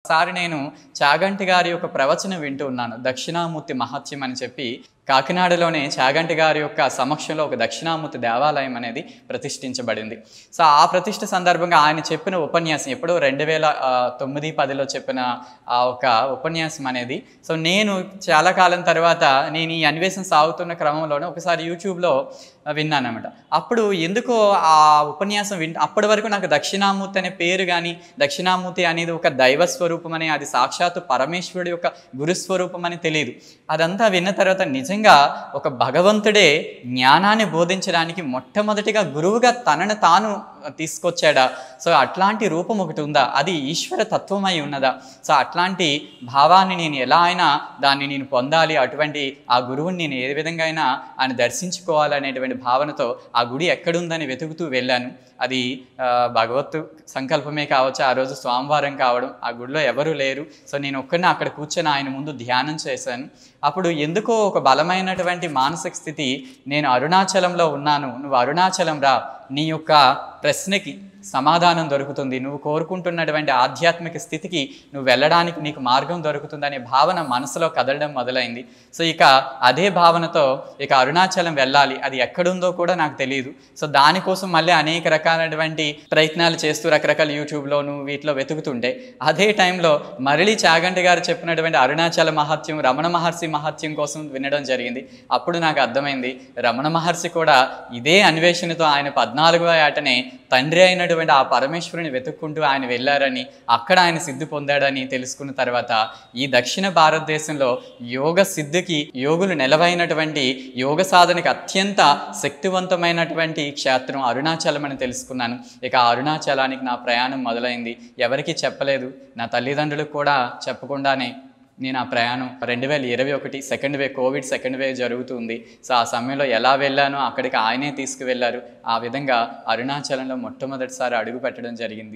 ఒకసారి నేను చాగంటి గారి యొక్క ప్రవచనం వింటూ ఉన్నాను. దక్షిణామూర్తి మహత్యం అని చెప్పి కాకినాడలోనే చాగంటి గారి యొక్క సమక్షంలో ఒక దక్షిణామూర్తి దేవాలయం అనేది ప్రతిష్ఠించబడింది. సో ఆ ప్రతిష్ఠ సందర్భంగా ఆయన చెప్పిన ఉపన్యాసం ఎప్పుడో 2009-10లో చెప్పిన ఆ ఒక ఉపన్యాసం అనేది, సో నేను చాలా కాలం తర్వాత నేను ఈ అన్వేషణ సాగుతున్న క్రమంలోనే ఒకసారి యూట్యూబ్లో విన్నానన్నమాట. అప్పుడు ఎందుకో ఆ ఉపన్యాసం అప్పటి వరకు నాకు దక్షిణామూర్తి అనే పేరు కానీ, దక్షిణామూర్తి అనేది ఒక దైవ స్వరూపం అని, అది సాక్షాత్తు పరమేశ్వరుడి యొక్క గురుస్వరూపం అని తెలియదు. అదంతా విన్న తర్వాత నిజంగా ఒక భగవంతుడే జ్ఞానాన్ని బోధించడానికి మొట్టమొదటిగా గురువుగా తనను తాను తీసుకొచ్చాడా? సో అట్లాంటి రూపం ఒకటి ఉందా? అది ఈశ్వర తత్వమై ఉన్నదా? సో అట్లాంటి భావాన్ని నేను ఎలా అయినా దాన్ని నేను పొందాలి, అటువంటి ఆ గురువుని నేను ఏ విధంగా అయినా ఆయన దర్శించుకోవాలనేటువంటి భావనతో ఆ గుడి ఎక్కడుందని వెతుకుతూ వెళ్ళాను. అది భగవత్తు సంకల్పమే కావచ్చు. ఆ రోజు సోమవారం కావడం, ఆ గుడిలో ఎవరూ లేరు. సో నేను ఒక్కడినే అక్కడ కూర్చొని ఆయన ముందు ధ్యానం చేశాను. అప్పుడు ఎందుకో ఒక బలమైనటువంటి మానసిక స్థితి, నేను అరుణాచలంలో ఉన్నాను, నువ్వు అరుణాచలం రా, నీ యొక్క ప్రశ్నకి సమాధానం దొరుకుతుంది, నువ్వు కోరుకుంటున్నటువంటి ఆధ్యాత్మిక స్థితికి నువ్వు వెళ్ళడానికి నీకు మార్గం దొరుకుతుందనే భావన మనసులో కదలడం మొదలైంది. సో ఇక అదే భావనతో ఇక అరుణాచలం వెళ్ళాలి, అది ఎక్కడుందో కూడా నాకు తెలియదు. సో దానికోసం మళ్ళీ అనేక రకాలైనటువంటి ప్రయత్నాలు చేస్తూ రకరకాల యూట్యూబ్లోను వీటిలో వెతుకుతుంటే, అదే టైంలో మరళి చాగంటి గారు చెప్పినటువంటి అరుణాచల మహత్యం, రమణ మహర్షి మహత్యం కోసం వినడం జరిగింది. అప్పుడు నాకు అర్థమైంది, రమణ మహర్షి కూడా ఇదే అన్వేషణతో ఆయన 14వ ఏటనే తండ్రి అయినటువంటి ఆ పరమేశ్వరుని వెతుక్కుంటూ ఆయన వెళ్ళారని, అక్కడ ఆయన సిద్ధి పొందాడని తెలుసుకున్న తర్వాత ఈ దక్షిణ భారతదేశంలో యోగ సిద్ధికి, యోగులు నెలవైనటువంటి యోగ సాధనకి అత్యంత శక్తివంతమైనటువంటి క్షేత్రం అరుణాచలం అని తెలుసుకున్నాను. ఇక అరుణాచలానికి నా ప్రయాణం మొదలైంది. ఎవరికీ చెప్పలేదు, నా తల్లిదండ్రులకు కూడా చెప్పకుండానే నేను ఆ ప్రయాణం 2021 second wave, Covid second wave జరుగుతుంది. సో ఆ సమయంలో ఎలా వెళ్ళానో అక్కడికి ఆయనే తీసుకువెళ్ళారు. ఆ విధంగా అరుణాచలంలో మొట్టమొదటిసారి అడుగు పెట్టడం జరిగింది.